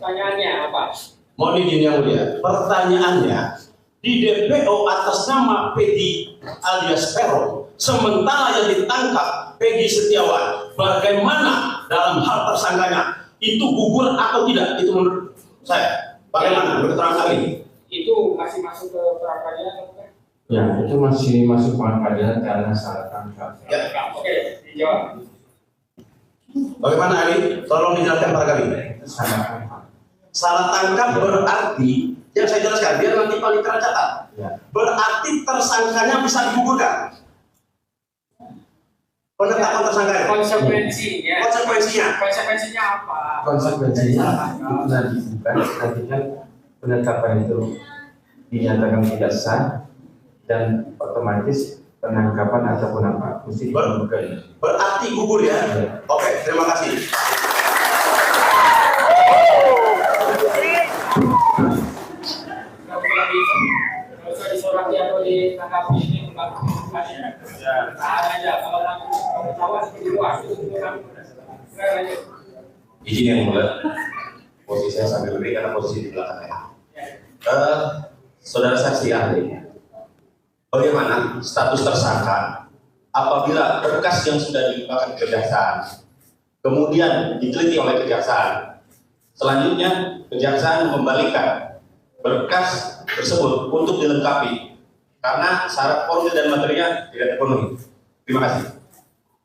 Pertanyaannya apa? Mohon izin yang mulia. Pertanyaannya, di DPO atas nama Peggy alias Peron, sementara yang ditangkap Peggy Setiawan, bagaimana dalam hal tersangkanya? Itu gugur atau tidak? Itu menurut saya. Bagaimana? Menurut keterangan kami? Itu masih masuk ke peradilan? Ya, itu masih masuk peradilan karena salah tangkap. Ya. Oke, dijawab. Bagaimana Ali? Tolong dijelaskan pada kami. Salah tangkap. Salah tangkap berarti, yang saya jelaskan, biar nanti panitera catat. Ya. Berarti tersangkanya bisa digugurkan. Penetapan tersangkanya. Konsekuensinya. Konsekuensinya apa? Konsekuensinya itu nanti bukan, nanti kan penetapan itu dinyatakan tidak sah dan otomatis penangkapan ataupun apa mesti digugurkan. Berarti gugur ya? Ya. Oke, terima kasih. Kalau usah disoraki atau ditangkapi ini aja. Kalau aku tahu seperti luas itu kan. Izin yang mulia. Posisi saya sambil berdiri karena posisi di belakangnya. Saudara saksi ahli, bagaimana status tersangka apabila berkas yang sudah dilimpahkan ke kejaksaan kemudian diteliti oleh kejaksaan, selanjutnya kejaksaan membalikan berkas tersebut untuk dilengkapi karena syarat formil dan materinya tidak terpenuhi? Terima kasih.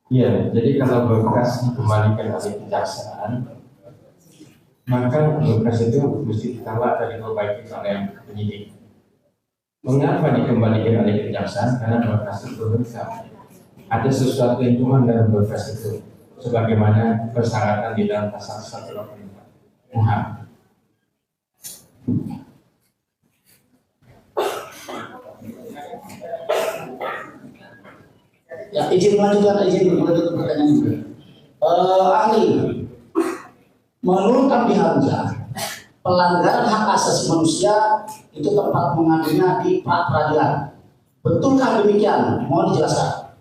Iya, jadi kalau berkas dikembalikan oleh kejaksaan, maka berkas itu mesti ditolak dan diperbaiki oleh penyidik. Mengapa dikembalikan oleh kejaksaan? Karena berkas itu lengkap. Ada sesuatu yang kurang dalam berkas itu, sebagaimana persyaratan di dalam pasal 184 KUHP. Ya, izin melanjutkan pertanyaan itu. Ahli, menurut Abdi Hamzah, pelanggaran hak asasi manusia itu tempat mengadunya di pra peradilan. Betulkah demikian? Mohon dijelaskan.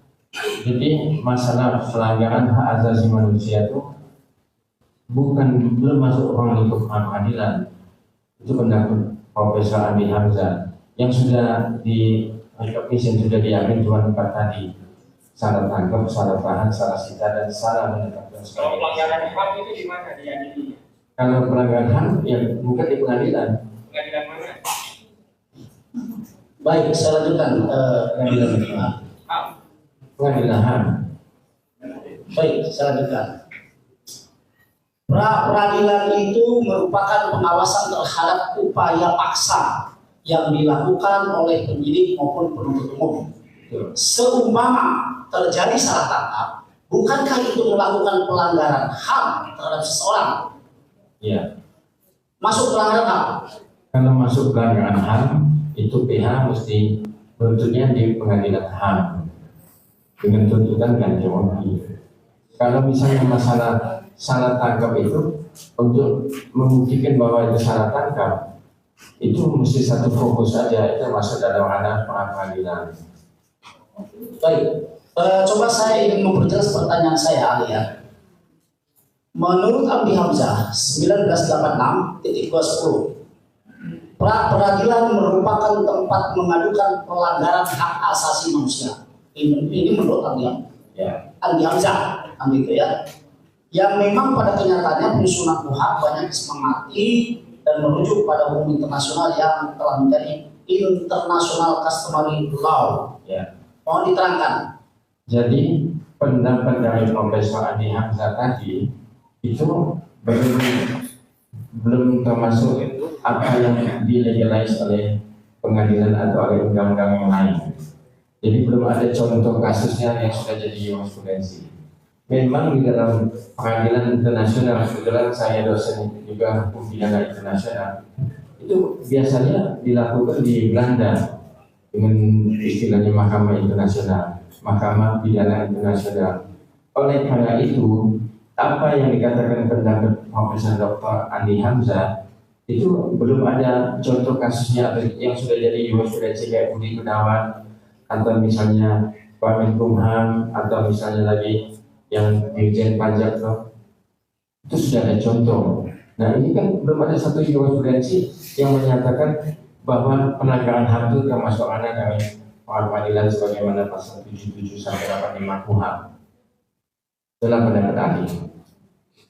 Jadi masalah pelanggaran hak asasi manusia itu belum masuk ruang lingkup pengadilan. Itu pendapat Profesor Abdi Hamzah yang sudah sudah diambil cuma 4 tadi: salah tangkap, salah tahan, salah sita, dan salah menetapkan. Kalau pelanggaran HAM itu di mana diadilinya? Kalau pelanggaran HAM ya bukan di pengadilan. Pengadilan mana? Baik, saya lanjutkan. Pengadilan HAM. Baik, saya lanjutkan. Pra peradilan itu merupakan pengawasan terhadap upaya paksa yang dilakukan oleh penyidik maupun penuntut umum. Seumpama terjadi salah tangkap, bukankah itu melakukan pelanggaran HAM terhadap seseorang? Ya. Masuk pelanggaran HAM. Kalau masuk pelanggaran HAM, itu PH mesti tuntutnya di pengadilan HAM dengan tuntutan ganti rugi. Kalau misalnya masalah salah tangkap itu, untuk membuktikan bahwa itu salah tangkap, itu mesti satu fokus saja, itu masuk dalam ranah pengadilan. Baik, coba saya ingin memperjelas pertanyaan saya, ahli ya. Menurut Abdi Hamzah 1986.210, pra peradilan merupakan tempat mengadukan pelanggaran hak asasi manusia. Ini menurut Abdi Hamzah, ya. Yang memang pada kenyataannya penyusunan KUHP banyak disemangati dan merujuk pada hukum internasional yang telah menjadi international customary law. Ya. Mohon diterangkan. Jadi pendapat dari Profesor Adi Hamzah tadi itu belum termasuk apa yang dilegalize oleh pengadilan atau oleh undang-undang yang lain. Jadi belum ada contoh kasusnya yang sudah jadi jurisprudensi. Memang di dalam pengadilan internasional, kebetulan saya dosen juga hukum pidana internasional, itu biasanya dilakukan di Belanda dengan istilahnya Mahkamah Internasional, Mahkamah Pidana Internasional. Oleh karena itu, apa yang dikatakan pendapat Profesor Dr. Andi Hamzah itu belum ada contoh kasusnya yang sudah jadi jurisprudensi kayak Budi Gunawan atau misalnya Pak Menkumham atau misalnya lagi yang Dirjen Pajak itu sudah ada contoh. Nah ini kan belum ada satu jurisprudensi yang menyatakan bahwa pelanggaran HAM itu termasuk anak dari peradilan sebagaimana pasal 77 sampai 85 KUHP dalam pendapat ahli.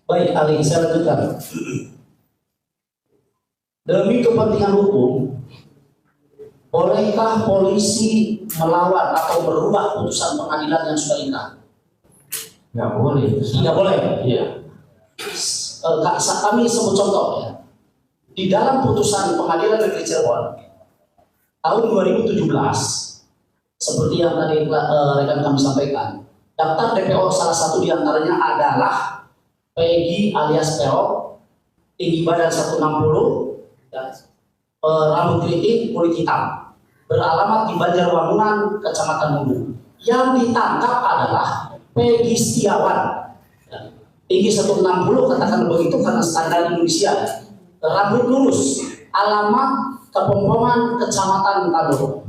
Baik, ahli, saya lanjutkan. Demi kepentingan hukum, bolehkah polisi melawan atau merubah putusan pengadilan yang sudah inkrah? Nggak boleh. Tidak boleh. Iya. Kami sebut contoh ya. Di dalam putusan pengadilan negeri Cirebon tahun 2017, seperti yang tadi rekan kami sampaikan, daftar DPO salah satu diantaranya adalah Peggy alias Peok, tinggi badan 160, ya, rambut keriting, kulit hitam, beralamat di Banjarwangunan, Kecamatan Mundu. Yang ditangkap adalah Peggy Setiawan, tinggi 160, katakan begitu karena standar Indonesia, rambut lurus, alamat Kepompongan, Kecamatan Tado.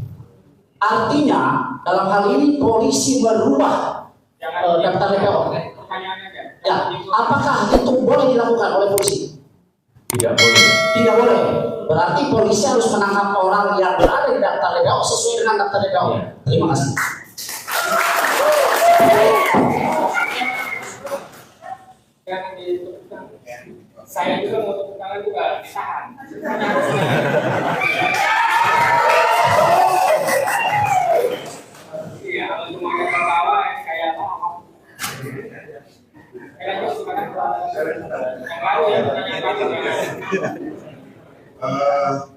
Artinya dalam hal ini polisi berubah daftar DPO. Ya, apakah itu boleh dilakukan oleh polisi? Tidak boleh. Tidak boleh. Berarti polisi harus menangkap orang yang berada di daftar DPO sesuai dengan daftar DPO. Ya. Terima kasih. Saya juga mau tepuk tangan juga ditahan. Iya, kalau cuma ketawa kayak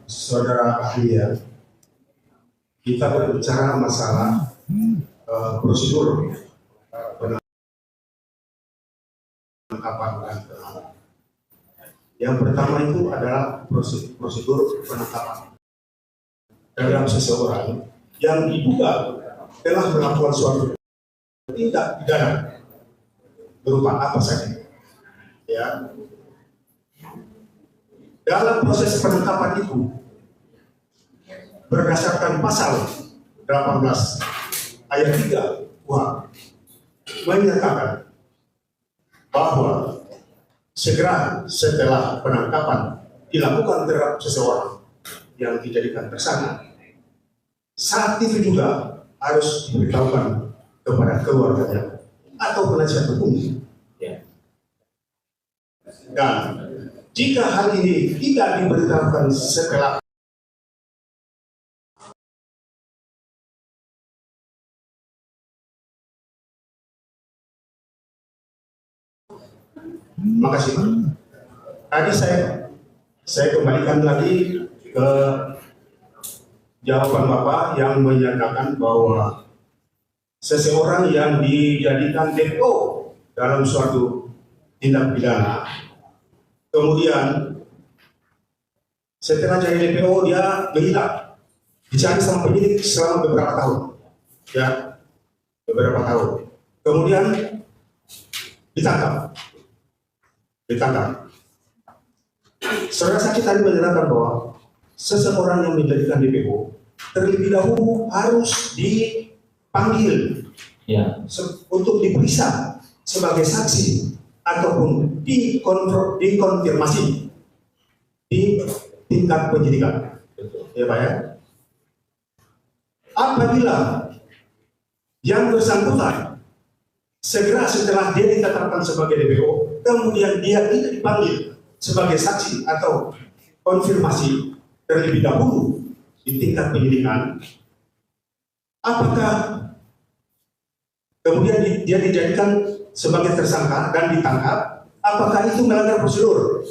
saudara ahli ya, kita berbicara masalah prosedur penangkapan dan penahanan. Yang pertama itu adalah prosedur penangkapan terhadap seseorang yang diduga telah melakukan suatu tindak pidana berupa apa saja. Ya. Dalam proses penangkapan itu berdasarkan pasal 18 ayat 3 KUHP menyatakan bahwa segera setelah penangkapan dilakukan terhadap seseorang yang dijadikan tersangka, saat itu juga harus diberitahukan kepada keluarganya atau penasihat hukum. Dan jika hal ini tidak diberitahukan setelah makasih Pak. Tadi saya kembalikan lagi ke jawaban Bapak yang menyatakan bahwa seseorang yang dijadikan DPO dalam suatu tindak pidana, kemudian setelah jadi DPO dia menghilang, dicari sama penyidik selama beberapa tahun, ya beberapa tahun, kemudian ditangkap. Saudara saksi tadi menyatakan bahwa seseorang yang menjadikan DPO terlebih dahulu harus dipanggil untuk diperiksa sebagai saksi ataupun dikonfirmasi di tingkat penyidikan. Ya Pak ya. Apabila yang bersangkutan segera setelah dia ditetapkan sebagai DPO, kemudian dia tidak dipanggil sebagai saksi atau konfirmasi terlebih dahulu di tingkat penyidikan, apakah kemudian dia dijadikan sebagai tersangka dan ditangkap, apakah itu melanggar prosedur?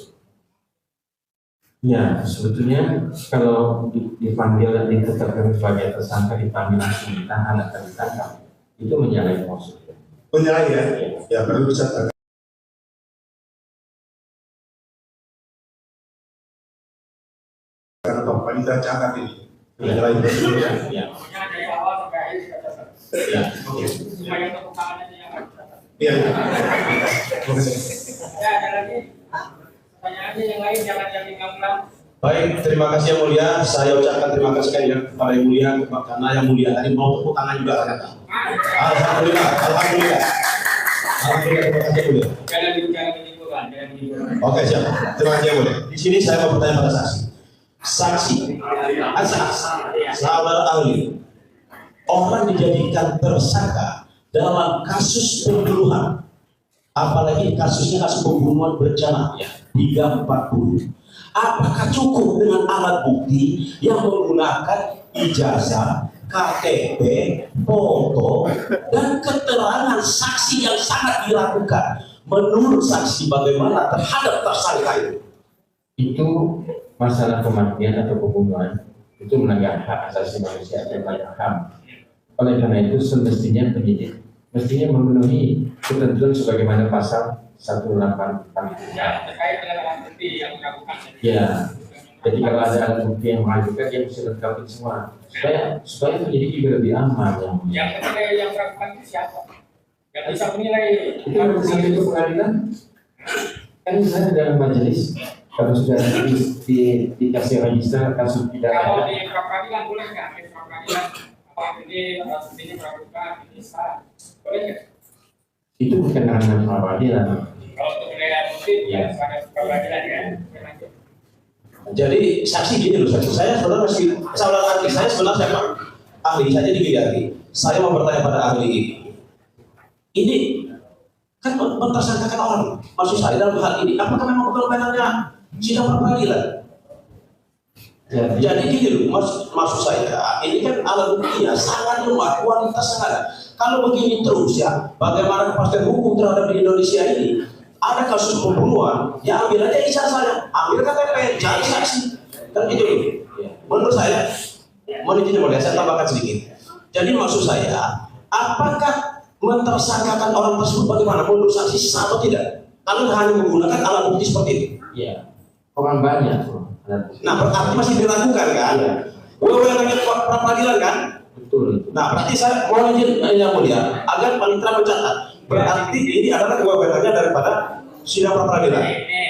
Ya, sebetulnya kalau dipanggil dan ditetapkan sebagai tersangka, dipanggil langsung ditahan atau ditangkap, itu menyalahi prosedur. Menyalahi ya? Ya perlu dicatat. Karena Bapak kita catat ini menyalahi prosedur ya? Ya. Dari awal sampai akhir kita catat. Ya, oke. Cuma yang tepuk tangan aja yang Iya. Terima kasih. Ya, ada lagi pertanyaannya yang lain, jangan yang tinggal-tinggal. Baik, terima kasih yang mulia. Saya ucapkan terima kasih ya kepada yang mulia, karena yang mulia tadi mau tepuk tangan juga ternyata. Alhamdulillah, alhamdulillah. Alhamdulillah, terima kasih mulia. Jangan menyimpulkan ya. Oke, siap. Terima kasih, boleh. Di sini saya mau bertanya pada saksi. Saksi, sahabat ahli, orang dijadikan tersangka dalam kasus pembunuhan, apalagi kasusnya kasus pembunuhan berencana 340. Apakah cukup dengan alat bukti yang menggunakan ijazah, KTP, foto, dan keterangan saksi yang sangat diragukan? Menurut saksi bagaimana terhadap tersangka itu? Itu masalah kematian atau pembunuhan itu melanggar hak asasi manusia atau banyak HAM. Oleh karena itu semestinya penyidik mestinya memenuhi ketentuan sebagaimana pasal 184 itu. Ya, terkait dengan alat bukti yang melakukan. Ya, jadi kalau ada alat bukti yang mengajukan dia mesti lengkapin semua supaya penyidik juga lebih aman. Yang menilai yang melakukan itu siapa? Yang bisa menilai Itu sampai ke pengadilan kan misalnya dalam majelis kalau sudah dikasih register kasus kalau pidana di peradilan boleh nggak? Di peradilan apa ini alat buktinya melakukan bisa boleh nggak? itu bukan ranah peradilan. Kalau untuk menilai bukti ya pada peradilan ya. Jadi saksi gini loh, saksi saya sebenarnya masih saudara ahli saya sebenarnya siapa? Ahli saja dibidani. Saya mau bertanya pada ahli ini kan mentersangkakan orang. Maksud saya dalam hal ini, apakah memang benar-benarnya sidang peradilan? Ya, Jadi gini loh, maksud saya ini kan alat buktinya sangat lemah, kualitas sangat. Kalau begini terus ya, bagaimana kepastian hukum terhadap di Indonesia ini? Ada kasus pembunuhan, ya ambil aja ijazahnya, ambil KTP, cari saksi, kan gitu loh. Menurut saya, mohon izin boleh saya tambahkan sedikit. Jadi maksud saya, apakah mentersangkakan orang tersebut bagaimana? Menurut saksi sah atau tidak? Kalau hanya menggunakan alat bukti seperti itu. Iya, orang banyak. Nah, berarti masih diragukan kan? Iya. Wewenangnya peradilan kan? Betul. Nah, berarti saya mohon izin yang mulia agar panitera mencatat. Berarti ini adalah kewenangannya daripada sidang peradilan. Ini